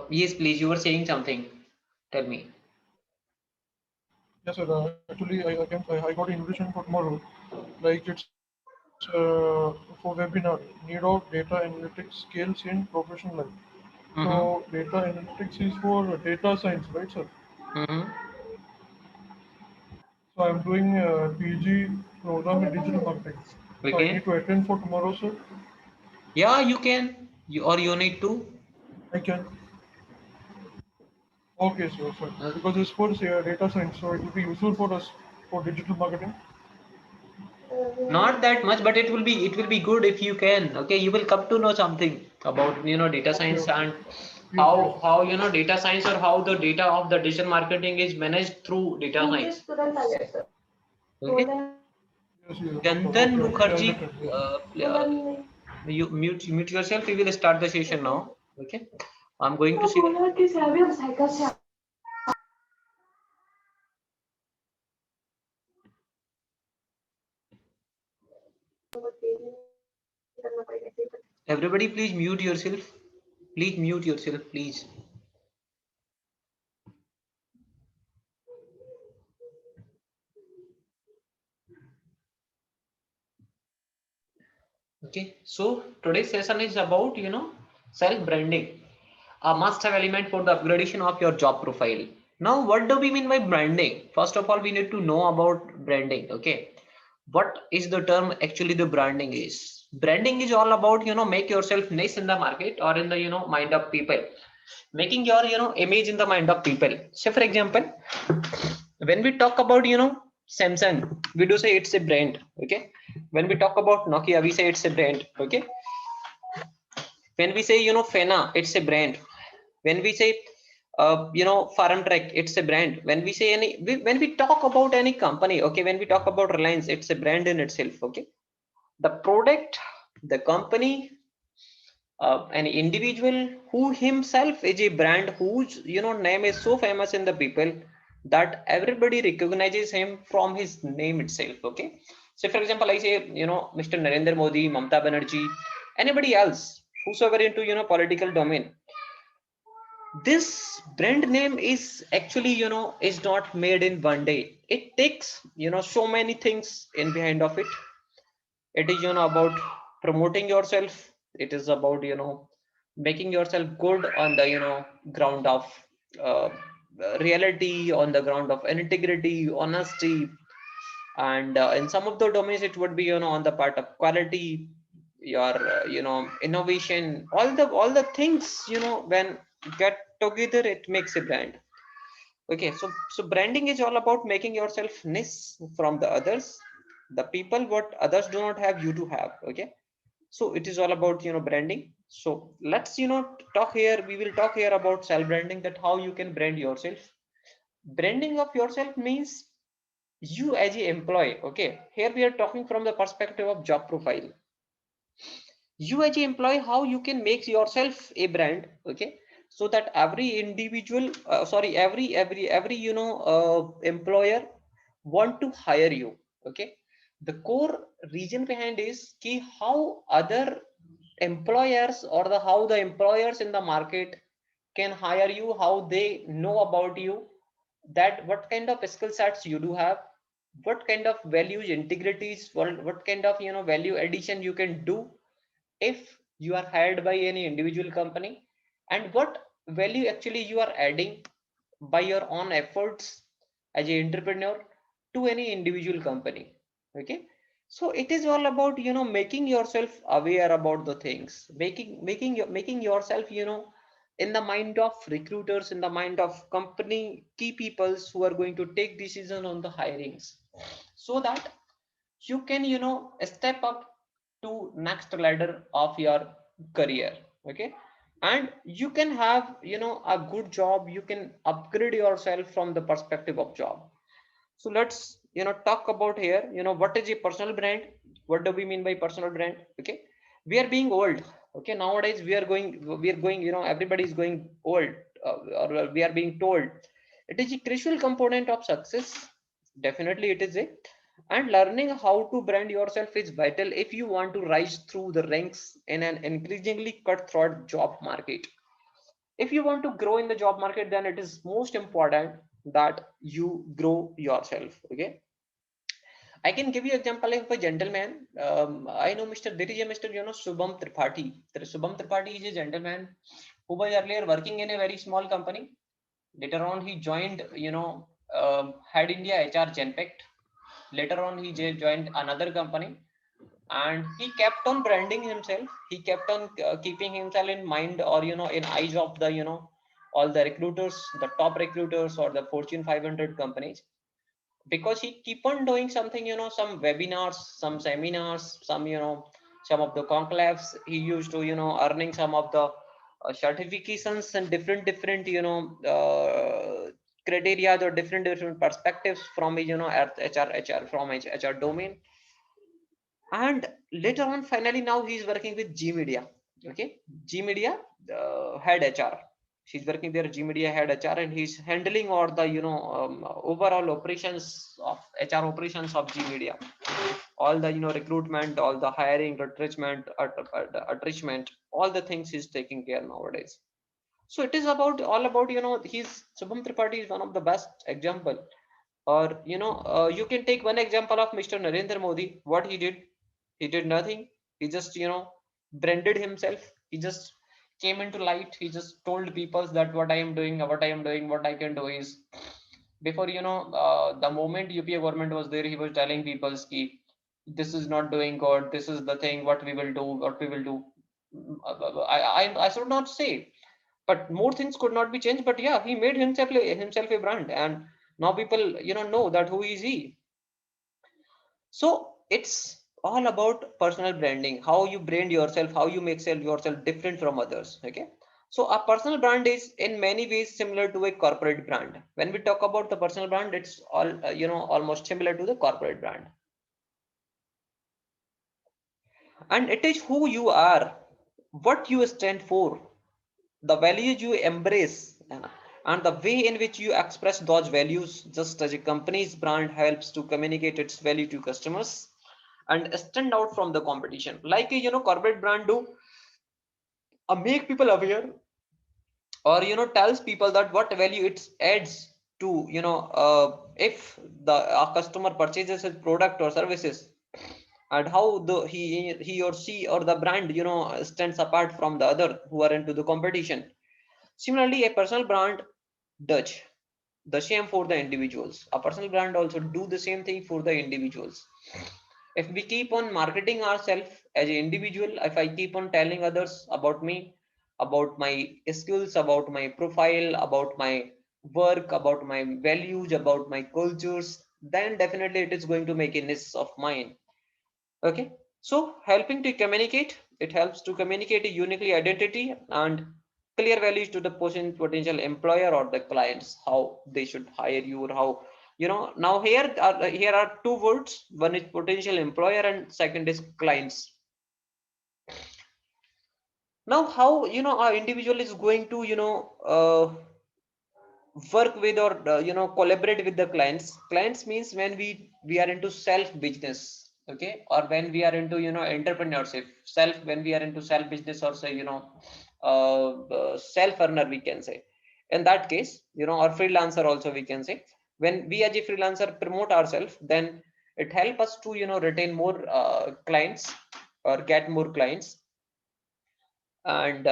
Yes, please. You were saying something. Tell me. Yes, sir. Actually, I got an invitation for tomorrow. Like it's for webinar, need of data analytics skills in professional life. So Mm-hmm. data analytics is for data science, right, sir? Mm-hmm. So I'm doing PG program in digital marketing. So I need Okay. to attend for tomorrow, sir. Yeah, you can. You need to. I can. Okay, sir. Fine. Uh, Because it's for data science, so it will be useful for us for digital marketing. Not that much, but it will be good if you can. Okay, you will come to know something about data Okay, science, okay. and Yes, yes. how data science, or how the data of the digital marketing is managed through data science. Okay. Yes, yes. Okay, Chandan okay, okay. I Mukherjee, understand. Yes. you mute yourself. We will start the session now. Okay, I'm going to see. Everybody, please mute yourself. Please mute yourself, please. Okay, so today's session is about self branding, a must have element for the upgradation of your job profile. Now, what do we mean by branding? First of all, we need to know about branding. Okay, what is the term actually the branding is? Branding is all about make yourself nice in the market, or in the mind of people, making your image in the mind of people. So for example, when we talk about Samsung, we do say it's a brand. Okay, when we talk about Nokia, we say it's a brand. Okay, when we say Fena, it's a brand. When we say Farm Trek, it's a brand. When we say when we talk about any company, okay, when we talk about Reliance, it's a brand in itself. Okay, the product, the company, an individual who himself is a brand, whose name is so famous in the people that everybody recognizes him from his name itself. Okay, so for example, I say Mr. Narendra Modi, Mamta Banerjee, anybody else, whosoever into political domain, this brand name is actually is not made in one day. It takes so many things in behind of it. It is about promoting yourself. It is about making yourself good on the ground of uh, reality, on the ground of integrity, honesty, and in some of the domains it would be on the part of quality, your innovation, all the things when get together, it makes a brand. Okay, so branding is all about making yourself niche from the others, the people, what others do not have, you do have. Okay, so it is all about branding. So let's talk here, we will talk here about self branding, that how you can brand yourself. Branding of yourself means you as a employee. Okay, here we are talking from the perspective of job profile. You as a employee, how you can make yourself a brand. Okay, so that every individual, sorry, every employer want to hire you. Okay, the core reason behind is key, how other employers, or how the employers in the market can hire you, how they know about you, that what kind of skill sets you do have, what kind of values, integrities, what kind of value addition you can do if you are hired by any individual company, and what value actually you are adding by your own efforts as an entrepreneur to any individual company. Okay, so it is all about making yourself aware about the things, making yourself in the mind of recruiters, in the mind of company key peoples who are going to take decision on the hirings, so that you can step up to next ladder of your career. Okay, and you can have a good job, you can upgrade yourself from the perspective of job. So let's talk about here what is a personal brand. What do we mean by personal brand? Okay, we are being old. Okay, nowadays we are going everybody is going old, or we are being told it is a crucial component of success. Definitely it is a, and learning how to brand yourself is vital if you want to rise through the ranks in an increasingly cutthroat job market. If you want to grow in the job market, then it is most important that you grow yourself. Okay, I can give you example of a gentleman. I know Mr. There is a Mr. Shubham Tripathi. Shubham Tripathi is a gentleman who was earlier working in a very small company. Later on he joined, Head India HR Genpact. Later on he joined another company, and he kept on branding himself. He kept on keeping himself in mind, or in eyes of the all the recruiters, the top recruiters, or the Fortune 500 companies, because he keep on doing something, some webinars, some seminars, some of the conclaves. He used to earning some of the certifications and different criteria or different perspectives from his HR from his HR domain. And later on, finally, now he's working with G Media. Okay, G Media head HR. She's working there, G Media head HR, and he's handling all the overall operations of HR operations of G Media. All the recruitment, all the hiring, retrenchment, attachment, all the things he's taking care nowadays. So it is about all about he's Subham Tripathi is one of the best example. Or you can take one example of Mr. Narendra Modi. What he did? He did nothing. He just branded himself. He just came into light. He just told people that what I am doing, what I am doing, what I can do is, before the moment UPA government was there, he was telling people ki this is not doing good, this is the thing, what we will do, what we will do. I should not say, but more things could not be changed. But yeah, he made himself a brand, and now people know that who is he. So it's all about personal branding, how you brand yourself, how you make yourself different from others. Okay, so a personal brand is in many ways similar to a corporate brand. When we talk about the personal brand, it's all almost similar to the corporate brand. And it is who you are, what you stand for, the values you embrace, and the way in which you express those values. Just as a company's brand helps to communicate its value to customers and stand out from the competition, like a corporate brand do, make people aware, or tells people that what value it adds to if the customer purchases his product or services, and how he or she or the brand stands apart from the other who are into the competition. Similarly, a personal brand does the same for the individuals. A personal brand also do the same thing for the individuals. If we keep on marketing ourselves as an individual, if I keep on telling others about me, about my skills, about my profile, about my work, about my values, about my cultures, then definitely it is going to make a niche of mine. Okay, so helping to communicate, it helps to communicate a uniquely identity and clear values to the potential employer or the clients, how they should hire you, or how now here are two words. One is potential employer and second is clients. Now how our individual is going to work with, or collaborate with the clients means when we are into self business. Okay, or when we are into entrepreneurship, when we are into self business, or say self earner, we can say. In that case, or freelancer also we can say. When we as a freelancer promote ourselves, then it help us to retain more clients, or get more clients. And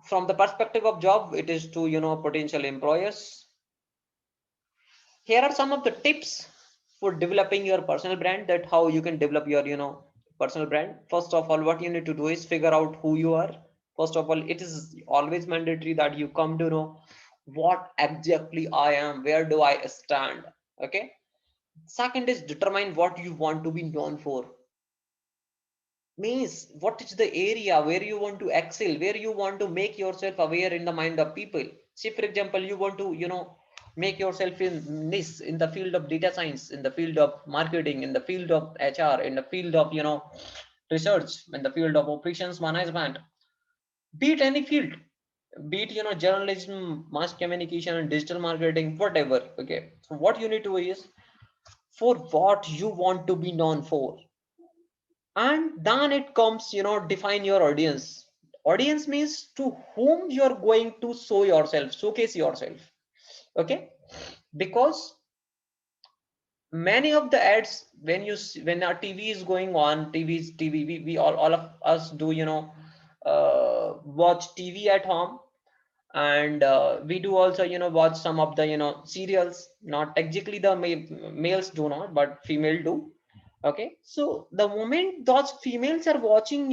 from the perspective of job, it is to potential employers. Here are some of the tips for developing your personal brand, that how you can develop your personal brand. First of all, what you need to do is figure out who you are. First of all, it is always mandatory that you come to know what exactly I am, where do I stand. Okay, second is determine what you want to be known for. Means what is the area where you want to excel, where you want to make yourself aware in the mind of people. Say for example, you want to make yourself in niche in the field of data science, in the field of marketing, in the field of HR, in the field of research, in the field of operations management, be it any field, be it journalism, mass communication, and digital marketing, whatever. Okay, so what you need to do is for what you want to be known for. And then it comes define your audience. Audience means to whom you're going to show yourself, showcase yourself. Okay, because many of the ads, when when our TV is going on, TV, we all of us do, watch TV at home. And we do also, watch some of the, serials. Not exactly the males do not, but female do. Okay, so the moment those females are watching,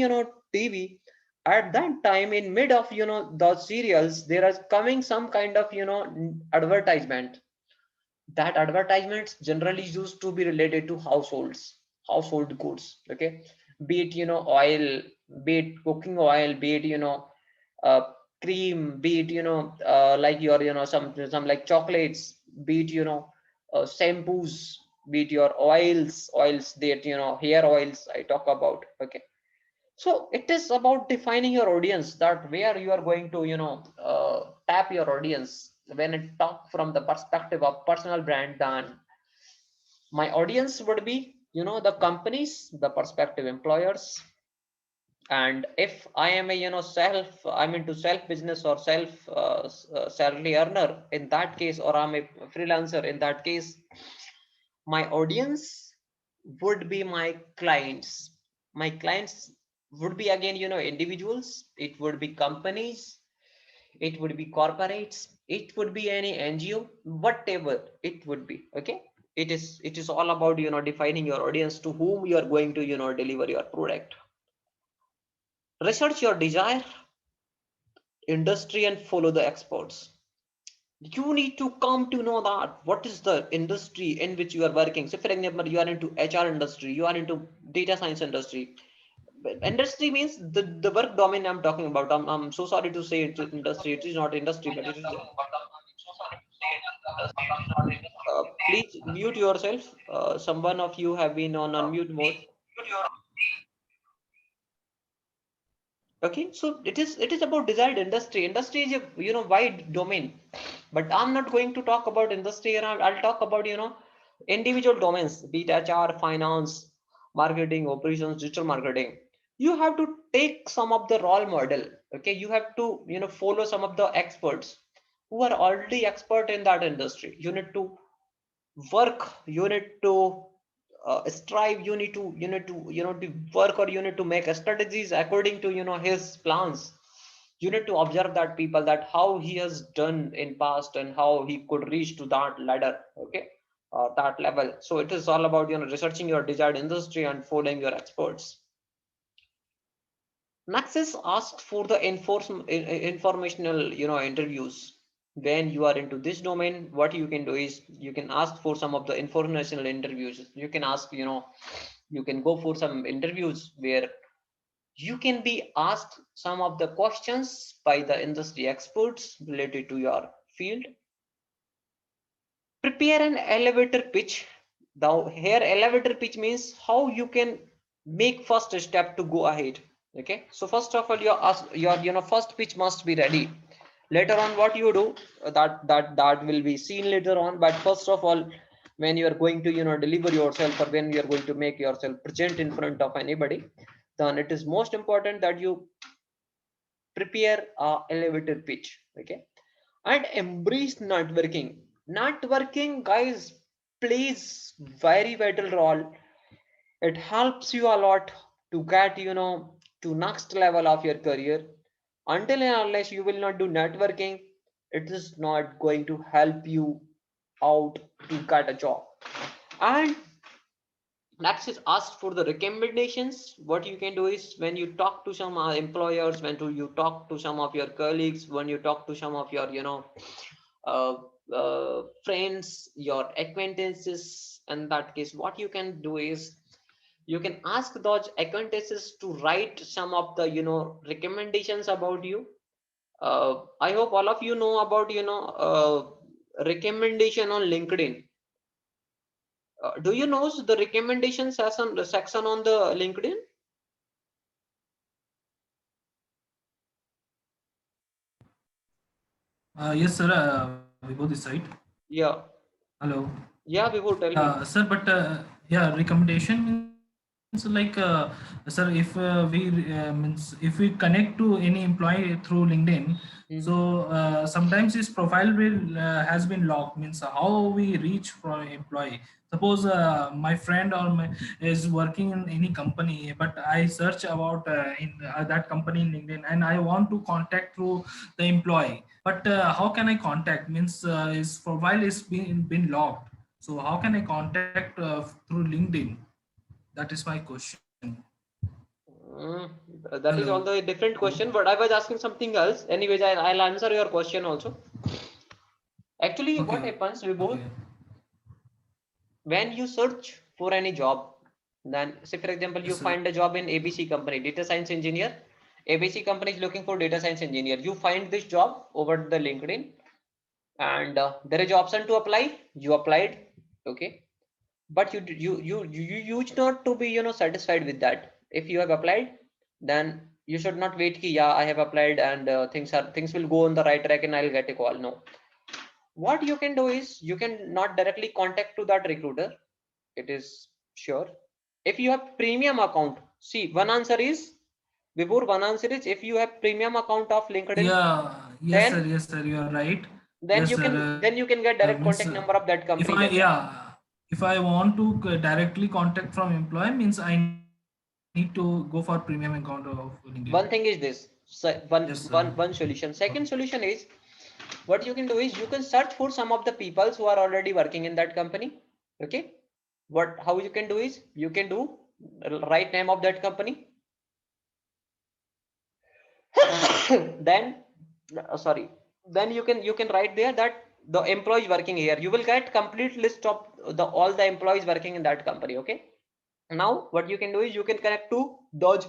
TV, at that time, in mid of, those serials, there is coming some kind of, advertisement. That advertisements generally used to be related to household goods. Okay, be it, oil, be it cooking oil, be it, uh, cream, be it, like your, some like chocolates, be it, shampoos, be it your oils that, hair oils I talk about. Okay, so it is about defining your audience, that where you are going to, tap your audience. When I talk from the perspective of personal brand, then my audience would be, the companies, the prospective employers. And if I am a, I'm into self business or self salary earner in that case, or I'm a freelancer in that case, my audience would be my clients. My clients would be, again, individuals, it would be companies, it would be corporates, it would be any NGO, whatever it would be. Okay, it is all about, defining your audience, to whom you are going to, deliver your product. Research your desire industry and follow the experts. You need to come to know that what is the industry in which you are working. So for example, you are into HR industry, you are into data science industry. Industry means the work domain I'm talking about. I'm so sorry to say it's industry, it is not industry, but it is. Please mute yourself. Someone of you have been on unmute mode. Okay, so it is about desired industry. Industry is a, wide domain, but I'm not going to talk about industry, and I'll talk about, individual domains, be it HR, finance, marketing, operations, digital marketing. You have to take some of the role model. Okay, you have to, follow some of the experts who are already expert in that industry. You need to work, you need to strive, you need to work, or you need to make strategies according to, his plans. You need to observe that people, that how he has done in past and how he could reach to that ladder. Okay, that level. So it is all about, researching your desired industry and following your experts. Naxos asks for the informational, interviews. When you are into this domain, what you can do is you can ask for some of the informational interviews. You can ask, you can go for some interviews where you can be asked some of the questions by the industry experts related to your field. Prepare an elevator pitch. Now here elevator pitch means how you can make first step to go ahead. Okay, so first of all, your first pitch must be ready. Later on, what you do, that will be seen later on. But first of all, when you are going to, deliver yourself, or when you are going to make yourself present in front of anybody, then it is most important that you prepare a elevator pitch. Okay, and embrace networking. Networking, guys, plays very vital role. It helps you a lot to get, to next level of your career. Until and unless you will not do networking, it is not going to help you out to get a job. And next is ask for the recommendations. What you can do is, when you talk to some employers, you talk to some of your colleagues, when you talk to some of your, uh, friends, your acquaintances, in that case, what you can do is you can ask those acquaintances to write some of the, recommendations about you. I hope all of you know about, recommendation on LinkedIn. Do you know the recommendation section on the LinkedIn? Yes, sir. Vibhu this side. Yeah, Hello. yeah, Vibhu, tell me. Sir, but yeah, recommendation means means like, sir, if we means if we connect to any employee through LinkedIn, Mhm. so sometimes his profile will has been locked. Means how we reach for employee. Suppose my friend or is working in any company, but I search about in that company in LinkedIn, and I want to contact through the employee. But how can I contact? Means his profile is been locked. So how can I contact through LinkedIn? That is my question. Mm, that is Hello. although a different question, but I was asking something else. Anyways, I'll answer your question also. Actually, what Okay. happens, we Okay. both, when you search for any job, then say for example, you Yes, sir. find a job in ABC company, data science engineer. ABC company is looking for data science engineer. You find this job over the LinkedIn, and there is option to apply. You applied, okay, but you used not to be satisfied with that. If you have applied, then you should not wait ki, yeah, I have applied and things will go on the right track and I'll get a call. No, what you can do is you can not directly contact to that recruiter. It is sure. If you have premium account, see, one answer is, before, one answer is, if you have premium account of LinkedIn, Yeah. Yes, sir. then Yes, sir. You are right. then Yes, you sir. can then you can get direct Means contact number of that if company's I HR. yeah, if I want to directly contact from employee, means I need to go for premium account of LinkedIn. One thing is this, so Yes, sir. one solution. Second solution is, what you can do is you can search for some of the people who are already working in that company. Okay, what how you can do is you can do right name of that company. Then sorry, then you can write there that the employees working here, you will get complete list of the all the employees working in that company. Okay, now what you can do is you can connect to Dodge.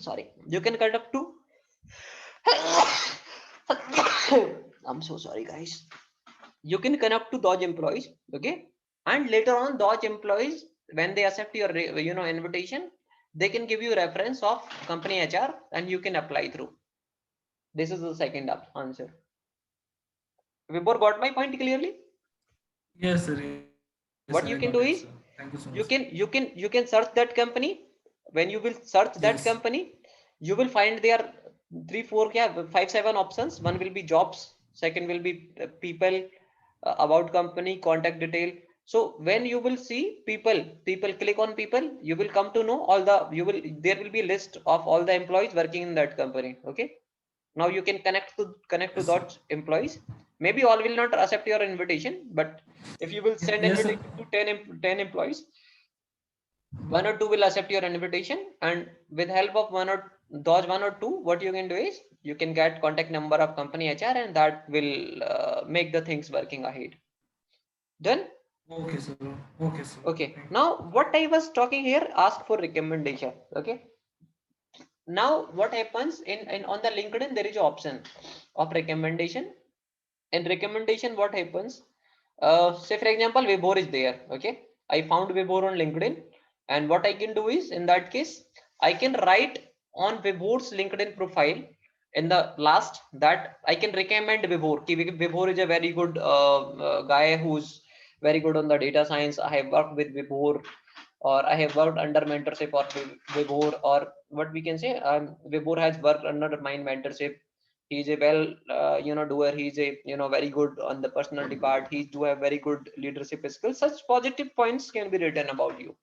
Sorry, you can connect to I'm so sorry, guys. You can connect to Dodge employees, okay, and later on Dodge employees, when they accept your invitation, they can give you reference of company HR and you can apply through. This is the second answer. Vibor got my point clearly. Yes, sir. Yes, sir. I got it, sir. What you Thank you can so do much. is you can search that company. When you will search Yes. that company, you will find there three four, yeah, five seven options. One will be jobs, second will be people, about company, contact detail. So when you will see people, click on people, you will come to know all the, there will be a list of all the employees working in that company. Okay, now you can connect to Yes, sir. that employees. Maybe all will not accept your invitation, but if you will send Yes, sir. invitation to 10 employees, one or two will accept your invitation, and with help of one or two, what you can do is you can get contact number of company HR, and that will make the things working ahead. Done. Okay, sir. Okay, sir. Okay, Thank you. now what I was talking here, ask for recommendation. Okay, now what happens in on the LinkedIn, there is an option of recommendation. In recommendation, what happens, say for example, Vibor is there. Okay, I found Vibor on LinkedIn, and what I can do is, in that case, I can write on Vibor's LinkedIn profile in the last that I can recommend Vibor. Vibor is a very good guy who's very good on the data science. I have worked with Vibor, or I have worked under mentorship of Vibor, or what we can say, Vibor has worked under my mentorship. He's a well doer. He's a very good on the personality part. He do have very good leadership skills. Such positive points can be written about you.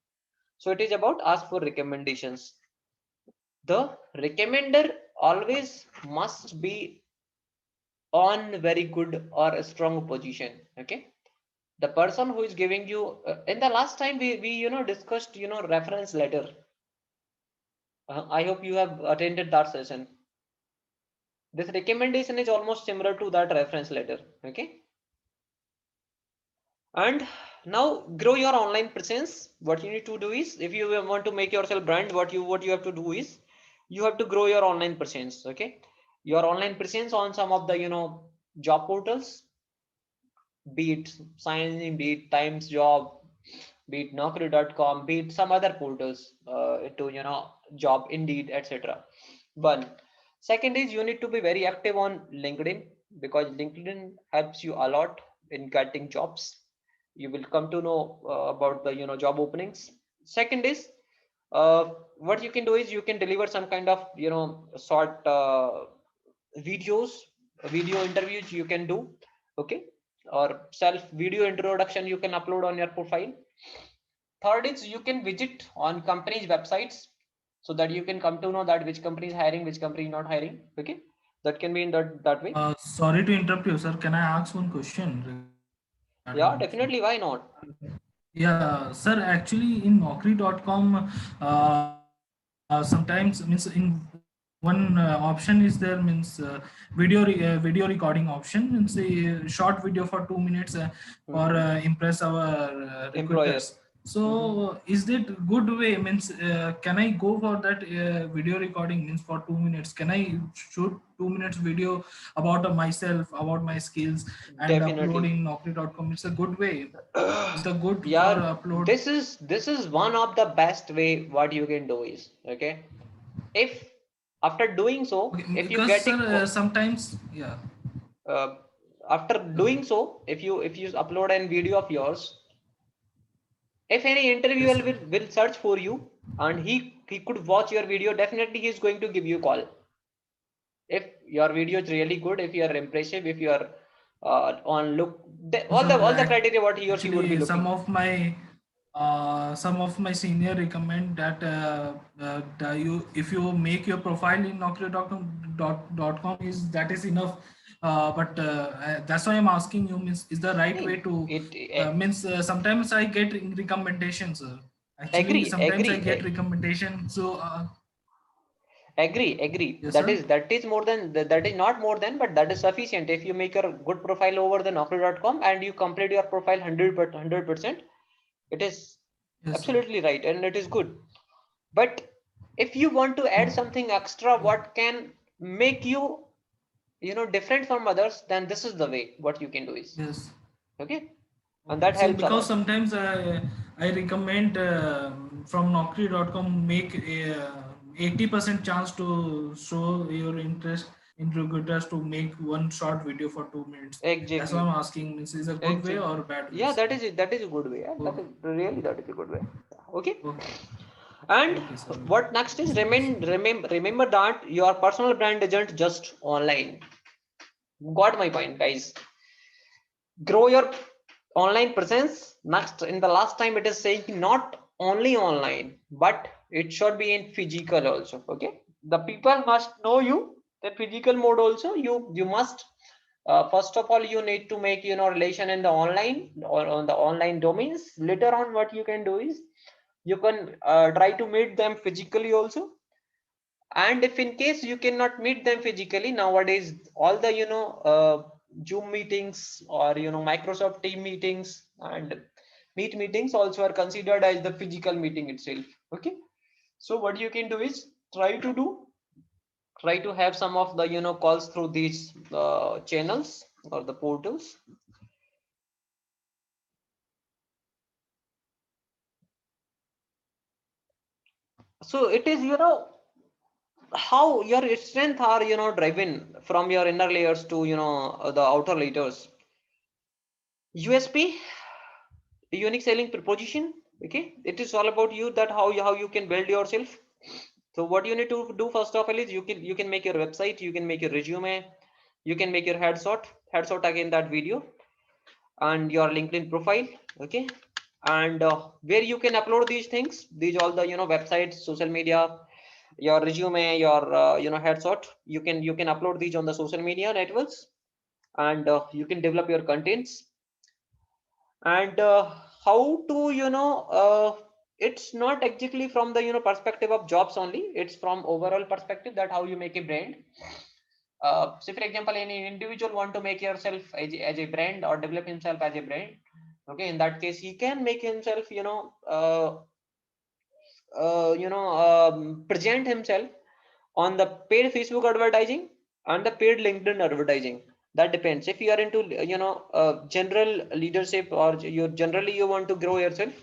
So it is about ask for recommendations. The recommender always must be on very good or a strong position. Okay, the person who is giving you, in the last time we discussed reference letter. I hope you have attended that session. This recommendation is almost similar to that reference letter. Okay, and now grow your online presence. What you need to do is, if you want to make yourself brand, what you have to do is you have to grow your online presence. Okay, your online presence on some of the job portals, be it signing, be it Times Job, be it Naukri.com, be it some other portals, to job Indeed, etc. One. Second is you need to be very active on LinkedIn, because LinkedIn helps you a lot in getting jobs. You will come to know about the job openings. Second is, what you can do is you can deliver some kind of short videos, video interviews you can do, okay, or self video introduction you can upload on your profile. Third is you can visit on companies websites so that you can come to know that which company is hiring, which company is not hiring, okay. That can be in that way. Sorry to interrupt you, sir. Can I ask one question regarding Yeah, this? definitely, why not? Yeah, sir. Actually, in Naukri.com, sometimes means in one option is there means video recording option means a short video for 2 minutes for Mhm. impress our Employer. recruiters. Mhm. So is that good way? Means can I go for that video recording? Means for 2 minutes, can I shoot 2 minutes video about myself, about my skills, and upload Definitely. in Naukri.com? It's a good way. Is the good for Yeah, upload? this is one of the best way what you can do is, okay, if after doing so, Okay, if you because get sir, a sometimes yeah. uh, after Hello. doing so, if you upload a video of yours, if any Yes, interviewer sir. will search for you and he could watch your video, definitely he is going to give you a call. If your video is really good, if you are impressive, if you are on look, So, all the criteria what he or she would be actually, looking. some of my senior recommend that you if you make your profile in Naukri.com is that is enough. But that's why I'm asking you means is the right way Hey, to it means sometimes I get recommendations. Actually, agree sometimes I agree get recommendation. So agree, yes, that sir. is more than that is not more than, but that is sufficient. If you make your good profile over the naukri.com and you complete your profile 100%, it is Yes, sir. absolutely right and it is good. But if you want to add So something extra yeah. what can make you different from others, then this is the way what you can do is, Yes. okay, and Okay. that See, helps a because lot. sometimes I recommend from Naukri.com make a 80% chance to show your interest in recruiters to make one short video for 2 minutes. That's why Exactly. I'm asking, is a good way Exactly. or bad way, Yeah, sir? that is a good way. Yeah, Oh, that is a good way. Okay. okay. And Okay, sir. what next is, Yes. remember that your personal brand isn't just online. Got my point, guys. Grow your online presence. Next, in the last time, it is saying not only online, but it should be in physical also. Okay, the people must know you. The physical mode also. You must. First of all, you need to make relation in the online or on the online domains. Later on, what you can do is you can try to meet them physically also. And if in case you cannot meet them physically, nowadays all the zoom meetings or microsoft team meetings and meet meetings also are considered as the physical meeting itself, okay. So what you can do is try to have some of the calls through these channels or the portals. So it is how your strength are driven from your inner layers to the outer layers. USP, unique selling proposition. Okay, it is all about you, that how you can build yourself. So what you need to do first of all is you can make your website, you can make your resume, you can make your headshot again, that video, and your LinkedIn profile, okay. And where you can upload these things, these all the websites, social media, your resume, your headshot, you can upload these on the social media networks, and you can develop your contents. And how to it's not exactly from the perspective of jobs only, it's from overall perspective, that how you make a brand. Say for example, any individual want to make yourself as a brand or develop himself as a brand, okay. In that case he can make himself present himself on the paid Facebook advertising and the paid LinkedIn advertising. That depends. If you are into general leadership, or you generally you want to grow yourself,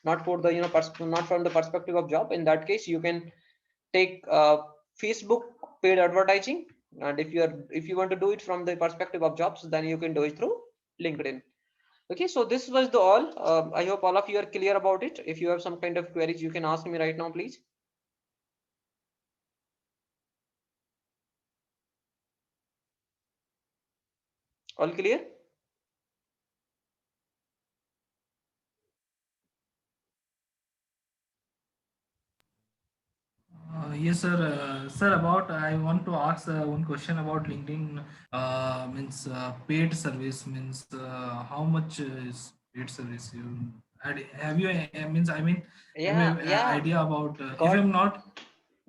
not for the not from the perspective of job, in that case you can take Facebook paid advertising. And if you want to do it from the perspective of jobs, then you can do it through LinkedIn. Okay, so this was the all. I hope all of you are clear about it. If you have some kind of queries, you can ask me right now, please. All clear? Yes, sir. Sir, about I want to ask one question about LinkedIn. Means paid service means how much is paid service? Have you means I mean have you Yeah, yeah, idea about if got I'm not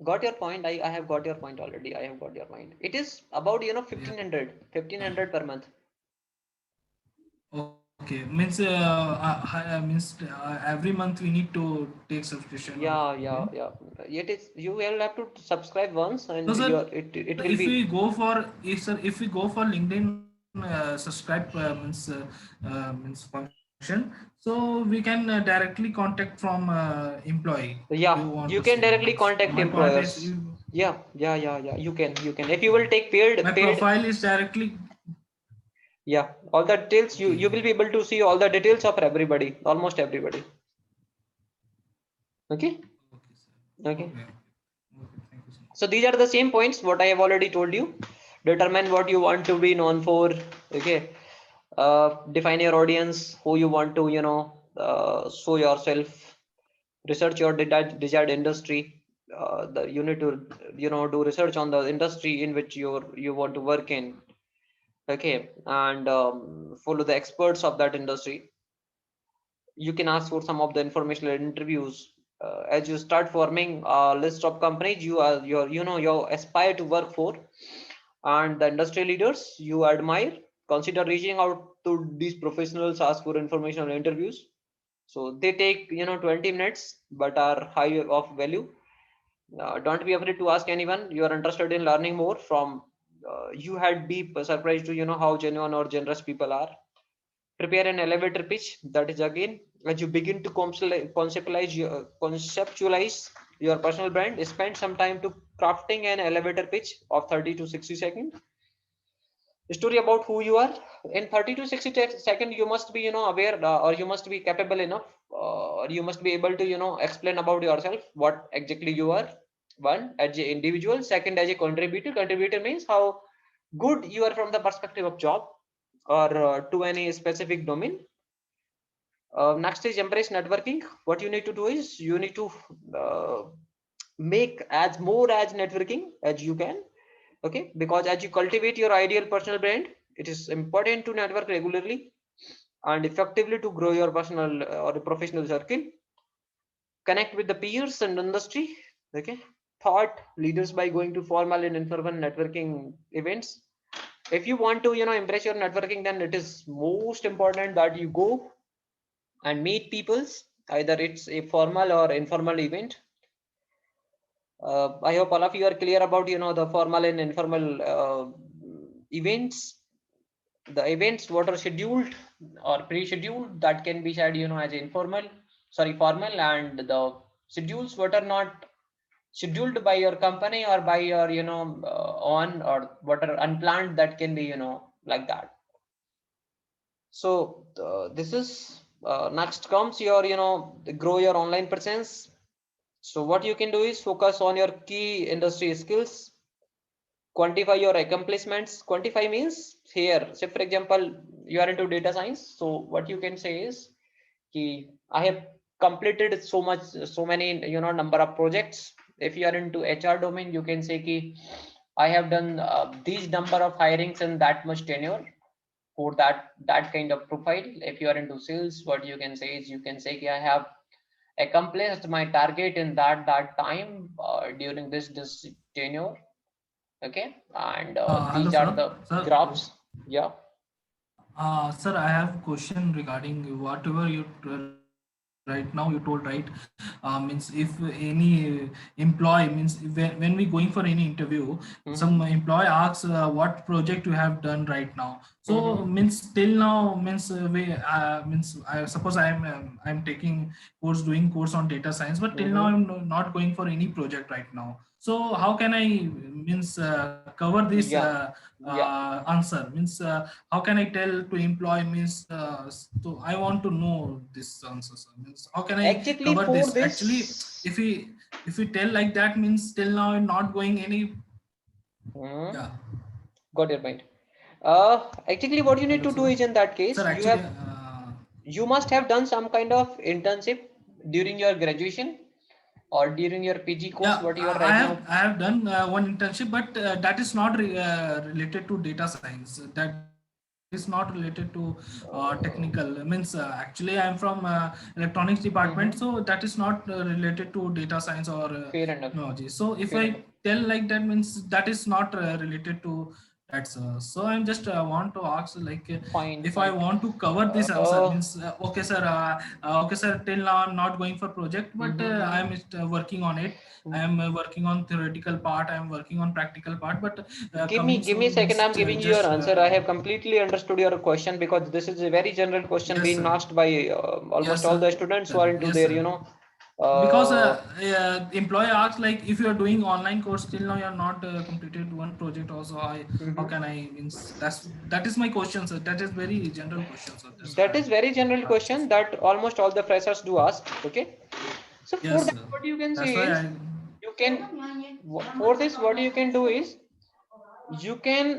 got your point. I have got your point already. I have got your point. It is about, you know, yeah, 1500 per month. okay means means every month we need to take subscription of Yeah, yeah, LinkedIn. yeah. It is, you will have to subscribe once So and sir, your it if will we be. go for if we go for LinkedIn subscribe means function, so we can directly contact from employee. You Yeah, want to you can say directly means contact my point is employers. Yeah, yeah, yeah, yeah. You can. If you will take my paid, profile is directly yeah, all the details, you okay. will be able to see all the details of everybody, almost everybody. Okay, Okay, sir. okay. Okay. Okay. Thank you so much. So these are the same points what I have already told you. Determine what you want to be known for. Okay, define your audience, who you want to, you know, show yourself. Research your desired industry. You need to, you know, do research on the industry in which you want to work in. Okay, and follow the experts of that industry. You can ask for some of the informational interviews. As you start forming a list of companies you aspire to work for, and the industry leaders you admire, consider reaching out to these professionals, ask for informational interviews. So they take, you know, 20 minutes but are high of value. Don't be afraid to ask anyone you are interested in learning more from. You had be surprised to, you know, how genuine or generous people are. Prepare an elevator pitch. That is again, as you begin to conceptualize your personal brand, spend some time to crafting an elevator pitch of 30 to 60 seconds. Story about who you are in 30 to 60 seconds. You must be, you know, aware, or you must be capable enough, or you must be able to, you know, explain about yourself, what exactly you are. One, as an individual. Second, as a contributor means how good you are from the perspective of job, or to any specific domain. Next is embrace networking. What you need to do is you need to uh, make as more as networking as you can. Okay, because as you cultivate your ideal personal brand, it is important to network regularly and effectively to grow your personal or professional circle. Connect with the peers and industry. Okay, thought leaders by going to formal and informal networking events. If you want to, you know, embrace your networking, then it is most important that you go and meet peoples, either it's a formal or informal event. I hope all of you are clear about, you know, the formal and informal events. The events what are scheduled or pre-scheduled, that can be said, you know, as informal, sorry, formal. And the schedules what are not scheduled by your company or by your, you know, on, or what are unplanned, that can be, you know, like that. So this is next comes your, you know, grow your online presence. So what you can do is focus on your key industry skills, quantify your accomplishments. Quantify means here, say for example, you are into data science. So what you can say is ki, I have completed so much, so many, you know, number of projects. If you are into HR domain, you can say ki, I have done these number of hirings in that much tenure for that kind of profile. If you are into sales, what you can say is you can say ki, I have accomplished my target in that time during this tenure. Okay, and Hello these are sir. the Sir, graphs. Yeah. Sir, I have a question regarding whatever you right now you told, right? Means if any employee means when we going for any interview, some Mm-hmm. employee asks what project you have done right now. So Mm-hmm. means till now means we means I suppose I'm taking course doing course on data science, but till now Mm-hmm. I'm not going for any project right now. So how can I means cover this Yeah, yeah. answer? Means how can I tell to employ means so I want to know this answer. Sir. Means how can I Actually, cover for this? Actually, this, if we tell like that means till now I'm not going any. hmm, Yeah. got your point. Actually, what you need Hello, to do sir. is in that case, Sir, you actually, have you must have done some kind of internship during your graduation or during your PG course, yeah, what you are I right have now. I have done one internship, but that is not related to data science. That is not related to technical. Means actually I am from electronics department, so that is Mm-hmm. not related to data science or Fair enough. technology. So if I Fair enough. tell like that means that is not related to that. So I'm just want to ask like Fine, if I fine. want to cover this answer Uh, means okay sir, till now I'm not going for project, but mm-hmm. I'm working on it. I am working on theoretical part. I am working on practical part. But coming Give me a soon second. means I'm giving you your just answer. I have completely understood your question because this is a very general question yes, being sir. asked by almost Yes, all sir. the students who are into Yes, their, sir. Because uh, employer asks like if you are doing online course till now you are not completed one project also. How mhm. can I means that is my question, sir. That is very general question, sir. That's That why is very general I asked, question sir. that almost all the freshers do ask. Okay. So for Yes, that, sir. what you can That's say why is I. you can for this what you can do is you can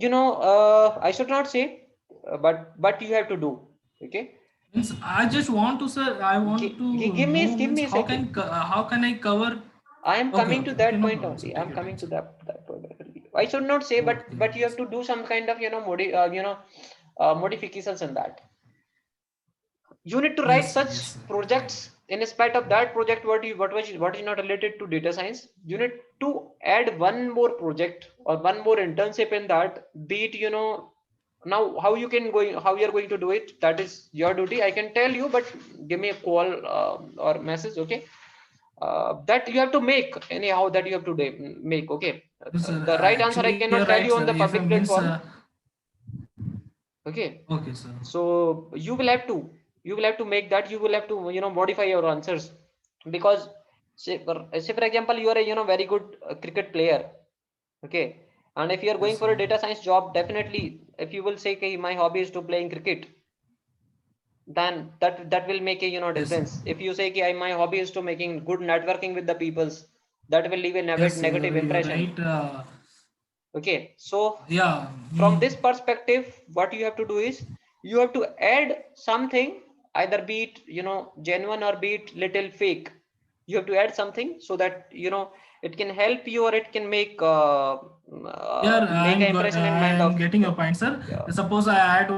I should not say, but you have to do. Okay. Means I just want to, sir. I want to know Give means me a second. how can I cover? I am Okay, coming to okay, okay. that No point problem, sir. only. Take I'm your time, coming to sir. that point only. I should not say, Okay, but you okay, have sir. to do some kind of modifications in that. You need to write Yes, sir. such Yes, sir. projects in spite of that project what is not related to data science. You need to add one more project or one more internship in that, be it now how you are going to do it, that is your duty. I can tell you, but give me a call or message, okay? That you have to make anyhow, that you have to make, okay? No, sir. The right answer I Actually, you're cannot tell right, you sir. on the If I public means, platform, okay? okay, sir. So you will have to make that, you will have to modify your answers, because say for example you are a very good cricket player, okay? And if you are going Yes, for a sir. data science job, definitely if you will say, okay, my hobby is to playing cricket, then that will make a Yes, sir. difference. If you say, okay, my hobby is to making good networking with the peoples, that will leave a Yes, negative you're impression. right. Okay, so Yeah. from this perspective, what you have to do is you have to add something, either be it genuine or be it little fake. You have to add something so that it can help you, or it can Yeah, make an impression in mind I'm of getting your point, sir. yeah. Suppose I add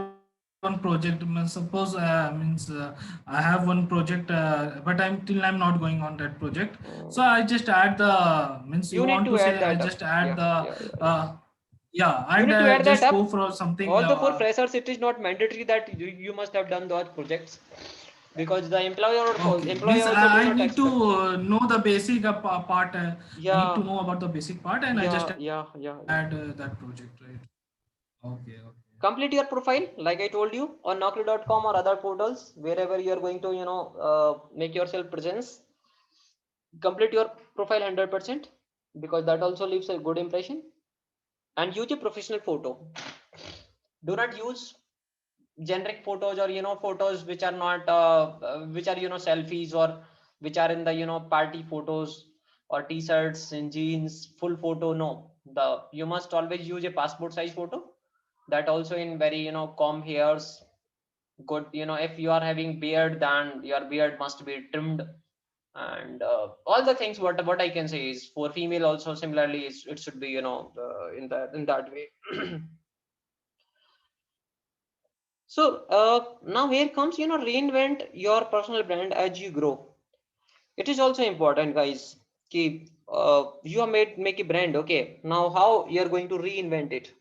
one project. Suppose I have one project, but I'm not going on that project. So I Mm, just add the means you you want need to to say add I that just up. add Yeah, the yeah, yeah, yeah. yeah You and need to add that just go up. for something. Although for freshers, it is not mandatory that you must have done those projects, because the Okay, employer means also do I not need to expect. know the basic part. I need to Yeah, know about the basic part, and I just yeah, add yeah, yeah, yeah. that project, right? Okay, okay. Complete your profile, like I told you, on Naukri.com or other portals, wherever you are going to, make yourself presence. Complete your profile 100%, because that also leaves a good impression. And use a professional photo. Do not use generic photos, or photos which are not which are selfies, or which are in the party photos, or t-shirts and jeans full photo. No, the you must always use a passport size photo, that also in very comb hairs, good. If you are having beard, then your beard must be trimmed. And all the things what I can say is, for female also similarly, it should be in that way. So now here comes, reinvent your personal brand as you grow. It is also important, guys. You have make a brand, okay? Now how you are going to reinvent it?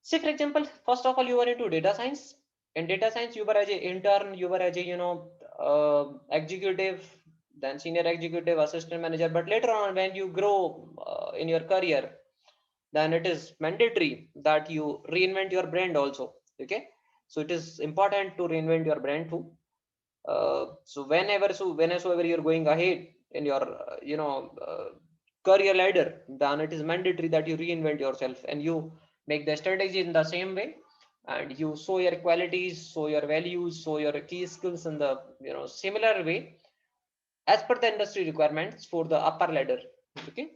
Say for example, first of all, you are into data science. In data science, you were as a intern, you were as a executive, then senior executive, assistant manager. But later on, when you grow in your career, then it is mandatory that you reinvent your brand also. Okay, so it is important to reinvent your brand too. So whenever you're going ahead, in your career ladder, then it is mandatory that you reinvent yourself and you make the strategy in the same way, and you show your qualities, show your values, show your key skills in the similar way as per the industry requirements for the upper ladder. Okay.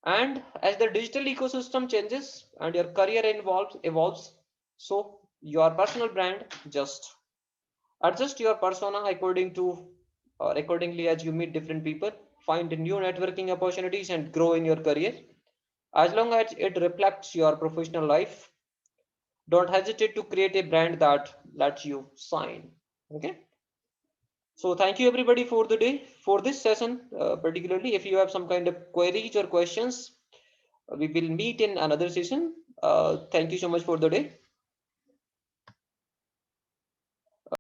And as the digital ecosystem changes and your career evolves, so your personal brand just adjust your persona according to or accordingly as you meet different people, find new networking opportunities and grow in your career. As long as it reflects your professional life, don't hesitate to create a brand that lets you shine. Okay. So thank you everybody for the day, for this session. Particularly if you have some kind of queries or questions, we will meet in another session. Thank you so much for the day.